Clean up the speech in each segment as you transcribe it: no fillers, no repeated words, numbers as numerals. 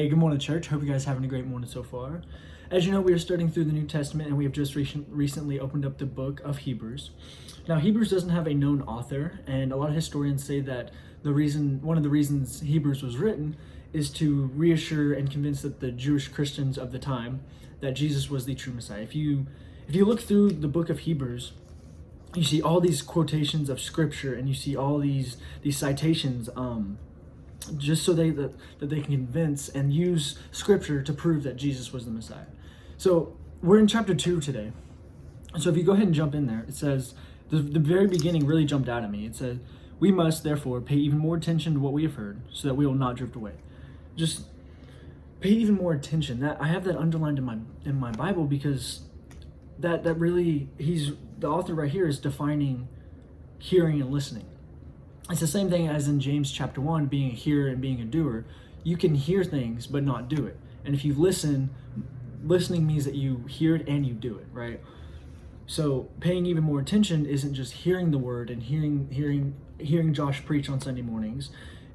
Hey, good morning, church. Hope you guys are having a great morning so far. As you know, we are studying through the New Testament, and we have just recently opened up the book of Hebrews. Now, Hebrews doesn't have a known author, and a lot of historians say that one of the reasons Hebrews was written is to reassure and convince that the Jewish Christians of the time that Jesus was the true Messiah. If you look through the book of Hebrews, you see all these quotations of Scripture, and you see all these citations. Just so that they can convince and use Scripture to prove that Jesus was the Messiah. So we're in chapter 2 today. So if you go ahead and jump in there, it says, the very beginning really jumped out at me. It said, "We must therefore pay even more attention to what we have heard, so that we will not drift away." Just pay even more attention. That I have that underlined in my Bible, because that really, the author right here is defining hearing and listening. It's the same thing as in James chapter 1, being a hearer and being a doer. You can hear things but not do it. And if you listening means that you hear it and you do it, right? So paying even more attention isn't just hearing the word and hearing Josh preach on Sunday mornings.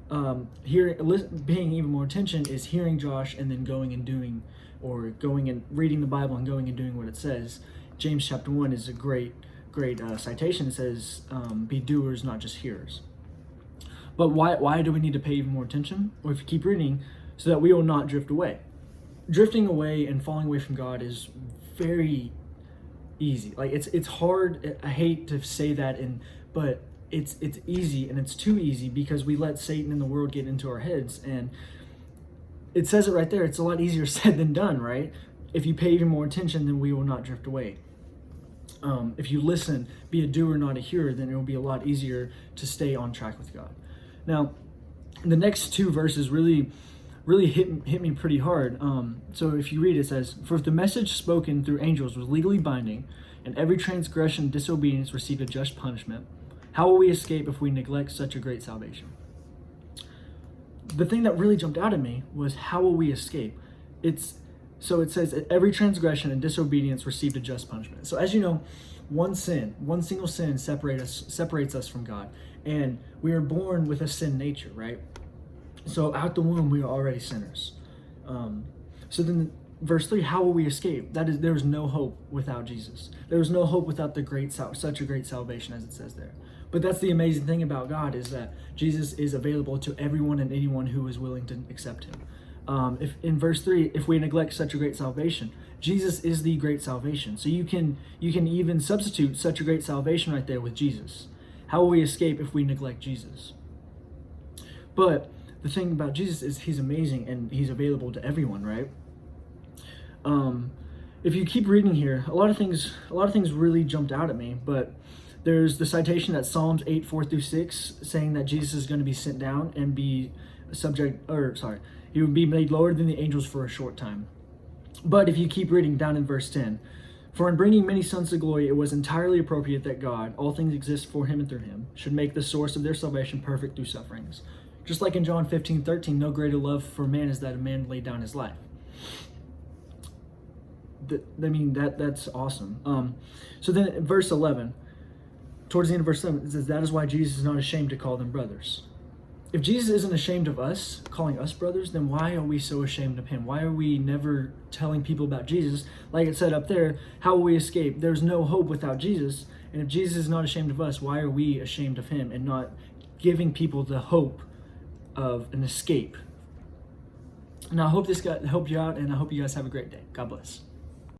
Paying even more attention is hearing Josh and then going and doing, or going and reading the Bible and going and doing what it says. James chapter 1 is a great citation. It says, be doers, not just hearers. But why do we need to pay even more attention? Well, if you keep reading, so that we will not drift away. Drifting away and falling away from God is very easy. Like it's hard. I hate to say that, but it's easy, and it's too easy because we let Satan and the world get into our heads. And it says it right there. It's a lot easier said than done, right? If you pay even more attention, then we will not drift away. If you listen, be a doer, not a hearer, then it will be a lot easier to stay on track with God. Now, the next two verses really hit me pretty hard. So if you read, it says, "For if the message spoken through angels was legally binding, and every transgression and disobedience received a just punishment, how will we escape if we neglect such a great salvation?" The thing that really jumped out at me was, how will we escape? So it says that every transgression and disobedience received a just punishment. So as you know, one single sin separates us from God. And we are born with a sin nature, right? So out the womb, we are already sinners. So then verse 3, how will we escape? There is no hope without Jesus. There is no hope without such a great salvation, as it says there. But that's the amazing thing about God, is that Jesus is available to everyone and anyone who is willing to accept him. If in verse 3, if we neglect such a great salvation, Jesus is the great salvation. So you can even substitute such a great salvation right there with Jesus. How will we escape if we neglect Jesus? But the thing about Jesus is he's amazing and he's available to everyone, right? If you keep reading here, a lot of things really jumped out at me, but there's the citation that Psalms 8:4-6, saying that Jesus is going to be sent down and he would be made lower than the angels for a short time. But if you keep reading down in verse 10, "For in bringing many sons to glory, it was entirely appropriate that God, all things exist for him and through him, should make the source of their salvation perfect through sufferings." Just like in John 15:13, "No greater love for man is that a man laid down his life." That's awesome. So then in verse 11, towards the end of verse 7, it says, "That is why Jesus is not ashamed to call them brothers." If Jesus isn't ashamed of us, calling us brothers, then why are we so ashamed of him? Why are we never telling people about Jesus? Like it said up there, how will we escape? There's no hope without Jesus. And if Jesus is not ashamed of us, why are we ashamed of him and not giving people the hope of an escape? Now, I hope this helped you out, and I hope you guys have a great day. God bless.